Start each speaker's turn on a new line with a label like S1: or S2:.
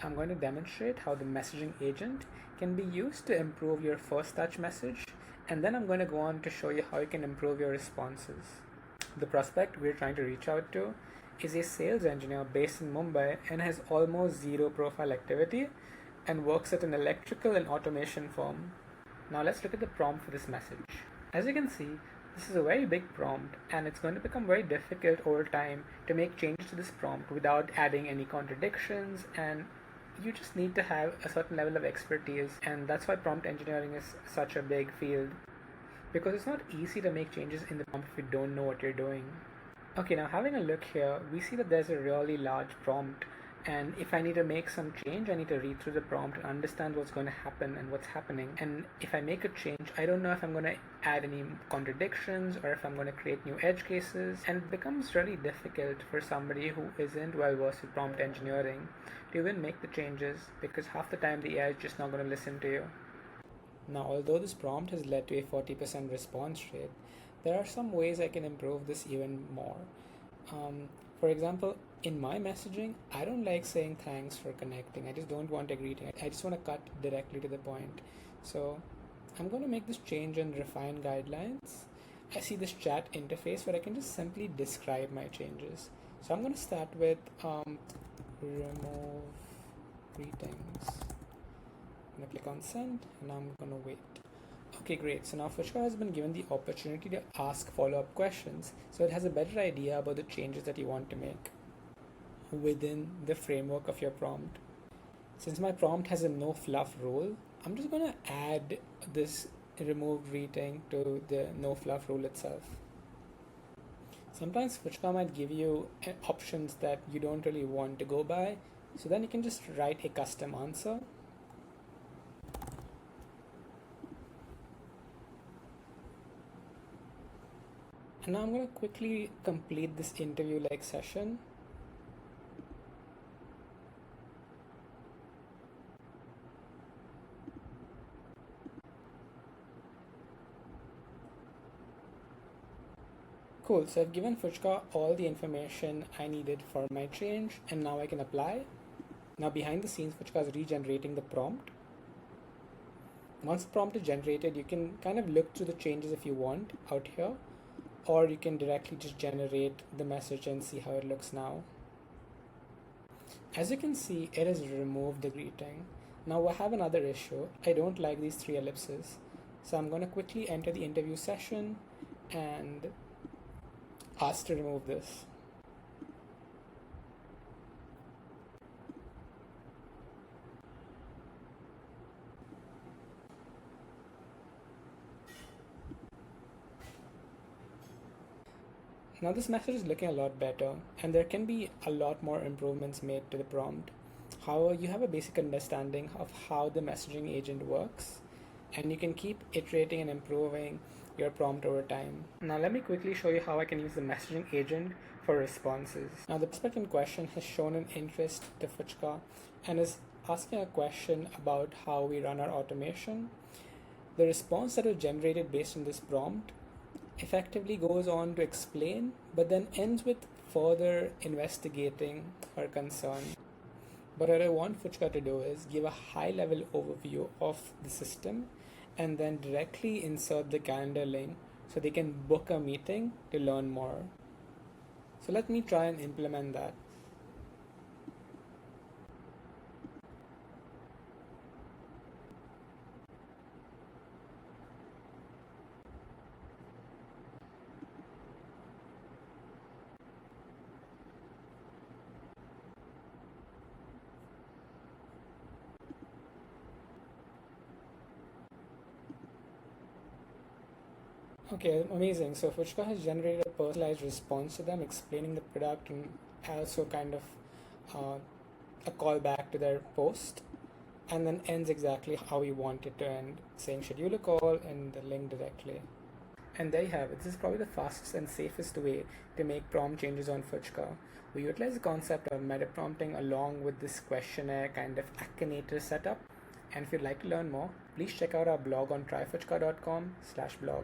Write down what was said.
S1: I'm going to demonstrate how the messaging agent can be used to improve your first touch message, and then I'm going to go on to show you how you can improve your responses. The prospect we're trying to reach out to is a sales engineer based in Mumbai and has almost zero profile activity and works at an electrical and automation firm. Now let's look at the prompt for this message. As you can see, this is a very big prompt and it's going to become very difficult over time to make changes to this prompt without adding any contradictions, and you just need to have a certain level of expertise, and that's why prompt engineering is such a big field, because it's not easy to make changes in the prompt if you don't know what you're doing. Okay, now having a look here, we see that there's a really large prompt, and if I need to make some change, I need to read through the prompt and understand what's going to happen and what's happening. And if I make a change, I don't know if I'm going to add any contradictions or if I'm going to create new edge cases, and it becomes really difficult for somebody who isn't well versed with prompt engineering to even make the changes, because half the time the AI is just not going to listen to you. Now, although this prompt has led to a 40% response rate, there are some ways I can improve this even more. For example, in my messaging, I don't like saying thanks for connecting. I just don't want a greeting. I just want to cut directly to the point. So I'm going to make this change and refine guidelines. I see this chat interface where I can just simply describe my changes. So I'm going to start with remove greetings. I'm going to click on send and I'm going to wait. Okay, great. So now Fuchka has been given the opportunity to ask follow-up questions, so it has a better idea about the changes that you want to make within the framework of your prompt. Since my prompt has a no fluff rule, I'm just going to add this remove greeting to the no fluff rule itself. Sometimes Fuchka might give you options that you don't really want to go by, so then you can just write a custom answer. And now I'm going to quickly complete this interview-like session. Cool, so I've given Fuchka all the information I needed for my change, and now I can apply. Now behind the scenes, Fuchka is regenerating the prompt. Once the prompt is generated, you can kind of look through the changes if you want out here, or you can directly just generate the message and see how it looks now. As you can see, it has removed the greeting. Now I have another issue. I don't like these 3 ellipses. So I'm going to quickly enter the interview session and ask to remove this. Now this message is looking a lot better, and there can be a lot more improvements made to the prompt. However, you have a basic understanding of how the messaging agent works, and you can keep iterating and improving your prompt over time. Now let me quickly show you how I can use the messaging agent for responses. Now the prospect in question has shown an interest to Fuchka and is asking a question about how we run our automation. The response that was generated based on this prompt effectively goes on to explain, but then ends with further investigating her concern. But what I want Fuchka to do is give a high-level overview of the system and then directly insert the calendar link so they can book a meeting to learn more. So let me try and implement that. Okay, amazing. So Fuchka has generated a personalized response to them, explaining the product and also kind of a callback to their post, and then ends exactly how we want it to end, saying schedule a call and the link directly. And there you have it. This is probably the fastest and safest way to make prompt changes on Fuchka. We utilize the concept of meta prompting along with this questionnaire kind of Akinator setup. And if you'd like to learn more, please check out our blog on tryfuchka.com/blog.